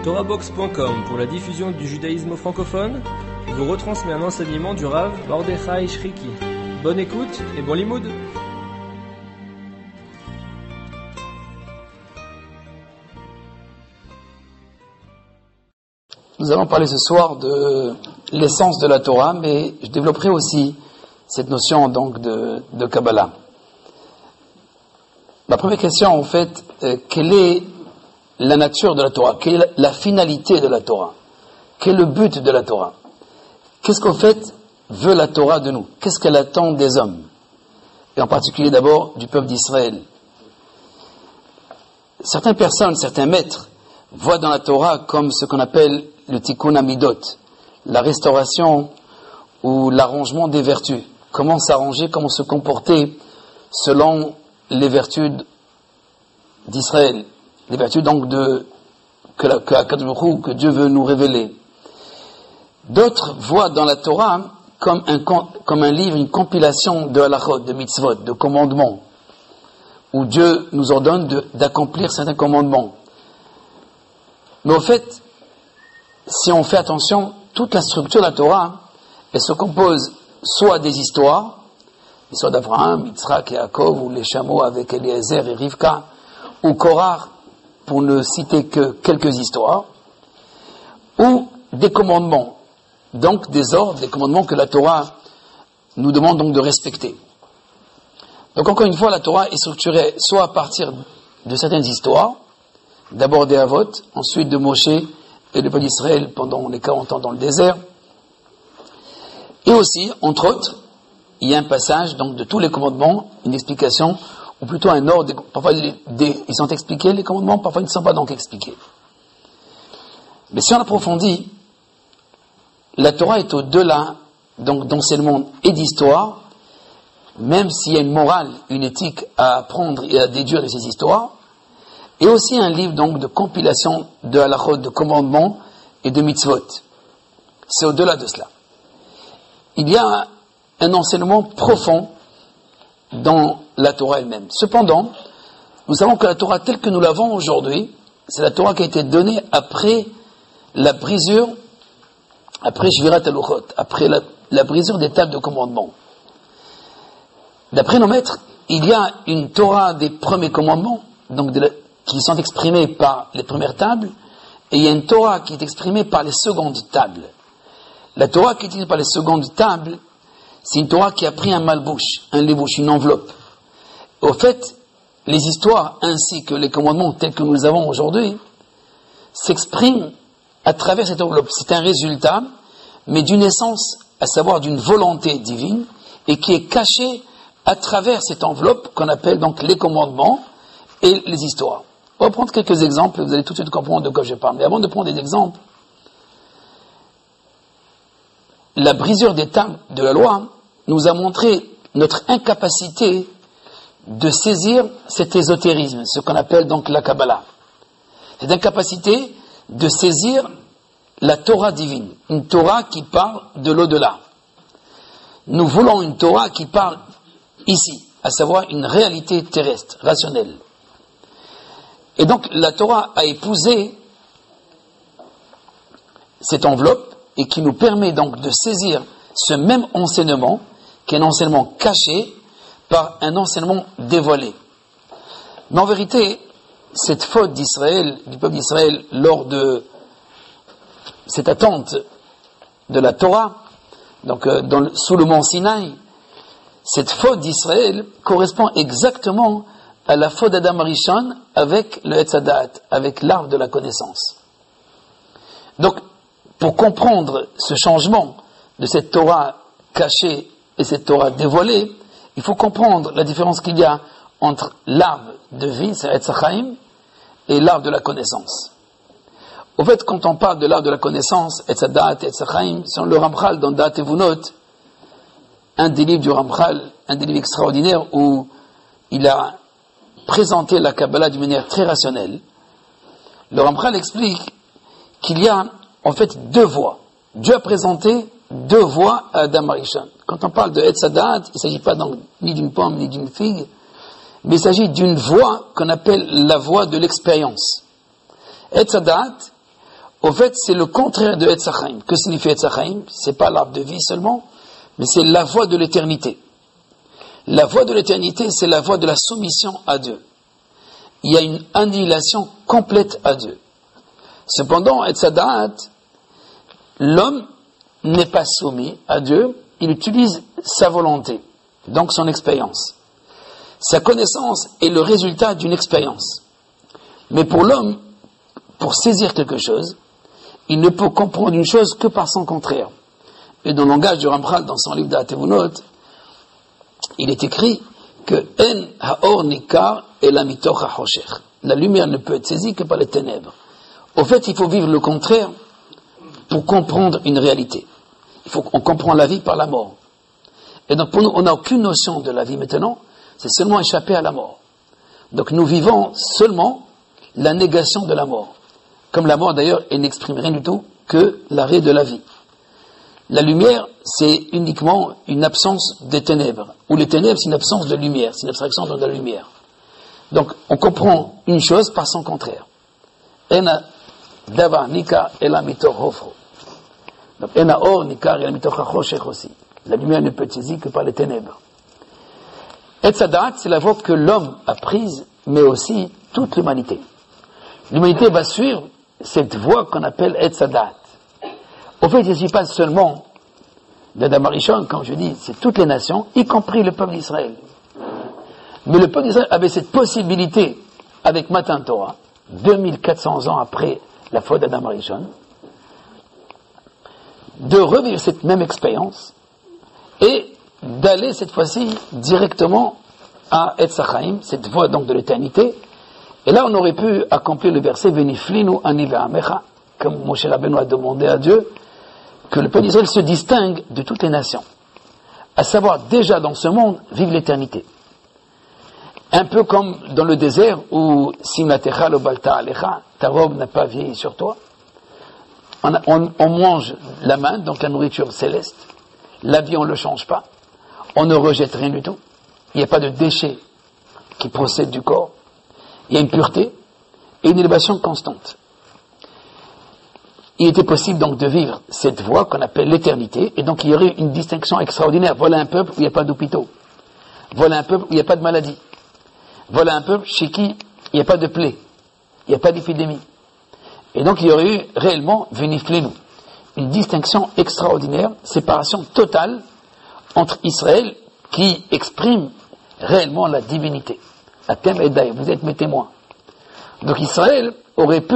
TorahBox.com pour la diffusion du judaïsme francophone vous retransmet un enseignement du Rav Mordechai Shriki. Bonne écoute et bon limoud. Nous allons parler ce soir de l'essence de la Torah, mais je développerai aussi cette notion donc de Kabbalah. La première question, en fait, quelle est la nature de la Torah? Quelle est la finalité de la Torah? Quel est le but de la Torah? Qu'est-ce qu'en fait veut la Torah de nous? Qu'est-ce qu'elle attend des hommes? Et en particulier d'abord du peuple d'Israël. Certaines personnes, certains maîtres, voient dans la Torah comme ce qu'on appelle le tikkun hamidot, la restauration ou l'arrangement des vertus. Comment s'arranger, comment se comporter selon les vertus d'Israël, les vertus donc que Dieu veut nous révéler. D'autres voient dans la Torah comme un livre, une compilation de halachot, de mitzvot, de commandements, où Dieu nous ordonne d'accomplir certains commandements. Mais au fait, si on fait attention, toute la structure de la Torah, elle se compose soit des histoires, l'histoire d'Abraham, Yitzhak et Yaakov, ou les chameaux avec Eliezer et Rivka, ou Korah, pour ne citer que quelques histoires, ou des commandements, donc des ordres, des commandements que la Torah nous demande donc de respecter. Donc encore une fois, la Torah est structurée soit à partir de certaines histoires, d'abord des Havot, ensuite de Moshe et le peuple d'Israël pendant les 40 ans dans le désert, et aussi, entre autres, il y a un passage donc de tous les commandements, une explication, ou plutôt un ordre. Parfois ils sont expliqués les commandements, parfois ils ne sont pas donc expliqués. Mais si on approfondit, la Torah est au-delà donc d'enseignement et d'histoire, même s'il y a une morale, une éthique à apprendre et à déduire de ces histoires, et aussi un livre donc de compilation de halachot, de commandements et de mitzvot. C'est au-delà de cela. Il y a un enseignement profond dans la Torah elle-même. Cependant, nous savons que la Torah telle que nous l'avons aujourd'hui, c'est la Torah qui a été donnée après la brisure, après Shvirat HaLuchot, après la brisure des tables de commandement. D'après nos maîtres, il y a une Torah des premiers commandements, donc qui sont exprimés par les premières tables, et il y a une Torah qui est exprimée par les secondes tables. La Torah qui est utilisée par les secondes tables, c'est une Torah qui a pris un malbouche, un lébouche, une enveloppe. Au fait, les histoires ainsi que les commandements tels que nous les avons aujourd'hui s'expriment à travers cette enveloppe. C'est un résultat, mais d'une essence, à savoir d'une volonté divine, et qui est cachée à travers cette enveloppe qu'on appelle donc les commandements et les histoires. On va prendre quelques exemples, vous allez tout de suite comprendre de quoi je parle. Mais avant de prendre des exemples, la brisure des tables de la loi nous a montré notre incapacité de saisir cet ésotérisme, ce qu'on appelle donc la Kabbalah. Cette incapacité de saisir la Torah divine, une Torah qui parle de l'au-delà. Nous voulons une Torah qui parle ici, à savoir une réalité terrestre, rationnelle. Et donc la Torah a épousé cette enveloppe et qui nous permet donc de saisir ce même enseignement, qui est un enseignement caché, par un enseignement dévoilé. Mais en vérité, cette faute d'Israël, du peuple d'Israël, lors de cette attente de la Torah, donc sous le mont Sinaï, cette faute d'Israël correspond exactement à la faute d'Adam Arishon avec le Etz Hadat, avec l'arbre de la connaissance. Donc, pour comprendre ce changement de cette Torah cachée et cette Torah dévoilée, il faut comprendre la différence qu'il y a entre l'arbre de vie, c'est Etz HaChaim, et l'arbre de la connaissance. Au fait, quand on parle de l'arbre de la connaissance, Etz Hadat et Etz HaChaim, c'est le Ramchal dans Da'at Evunot, un des livres du Ramchal, un des livres extraordinaires où il a présenté la Kabbalah d'une manière très rationnelle. Le Ramchal explique qu'il y a en fait deux voies. Dieu a présenté deux voies à Adam Arishon. Quand on parle de Etz Hadat, il ne s'agit pas donc ni d'une pomme ni d'une figue, mais il s'agit d'une voie qu'on appelle la voie de l'expérience. Etz Hadat Au fait, c'est le contraire de Etz HaChaim. Que signifie Etz HaChaim? C'est pas l'arbre de vie seulement, mais c'est la voie de l'éternité. La voie de l'éternité, c'est la voie de la soumission à Dieu. Il y a une annihilation complète à Dieu. Cependant, Etz HaDa'at, l'homme n'est pas soumis à Dieu, il utilise sa volonté, donc son expérience. Sa connaissance est le résultat d'une expérience. Mais pour l'homme, pour saisir quelque chose, il ne peut comprendre une chose que par son contraire. Et dans le langage du Ramchal, dans son livre d'Atevunot, il est écrit que En haor nikar ela mitoch hachosher. La lumière ne peut être saisie que par les ténèbres. Au fait, il faut vivre le contraire pour comprendre une réalité. On comprend la vie par la mort. Et donc pour nous, on n'a aucune notion de la vie maintenant, c'est seulement échapper à la mort. Donc nous vivons seulement la négation de la mort. Comme la mort d'ailleurs, elle n'exprime rien du tout que l'arrêt de la vie. La lumière, c'est uniquement une absence des ténèbres. Ou les ténèbres, c'est une absence de lumière, c'est une abstraction de la lumière. Donc on comprend une chose par son contraire. Ena davar nika ela mitoch hofro. Donc ena or nika ela mitoch hachoshech aussi. La lumière ne peut être saisie que par les ténèbres. Etz HaDa'at, c'est la voie que l'homme a prise, mais aussi toute l'humanité. L'humanité va suivre cette voie qu'on appelle Etz HaDa'at. Au fait, il ne s'agit pas seulement d'Adam Arishon, comme je dis, c'est toutes les nations, y compris le peuple d'Israël. Mais le peuple d'Israël avait cette possibilité, avec Matan Torah, 2400 ans après la faute d'Adam Arishon, de revivre cette même expérience et d'aller cette fois-ci directement à Etz HaChaim, cette voie donc de l'éternité. Et là, on aurait pu accomplir le verset Veniflinu ani ve'amecha, comme Moshe Rabbeinu a demandé à Dieu que le peuple d'Israël se distingue de toutes les nations, à savoir déjà dans ce monde vivre l'éternité. Un peu comme dans le désert où Simnatecha lo balta alecha, ta robe n'a pas vieilli sur toi. On mange la main, donc la nourriture céleste. L'habit, on ne le change pas. On ne rejette rien du tout. Il n'y a pas de déchets qui procèdent du corps. Il y a une pureté et une élévation constante. Il était possible donc de vivre cette voie qu'on appelle l'éternité, et donc il y aurait une distinction extraordinaire. Voilà un peuple où il n'y a pas d'hôpitaux. Voilà un peuple où il n'y a pas de maladie. Voilà un peuple chez qui il n'y a pas de plaie. Il n'y a pas d'épidémie. Et donc il y aurait eu réellement Veniflenu, une distinction extraordinaire, séparation totale entre Israël qui exprime réellement la divinité. Atem Edaï, vous êtes mes témoins. Donc Israël aurait pu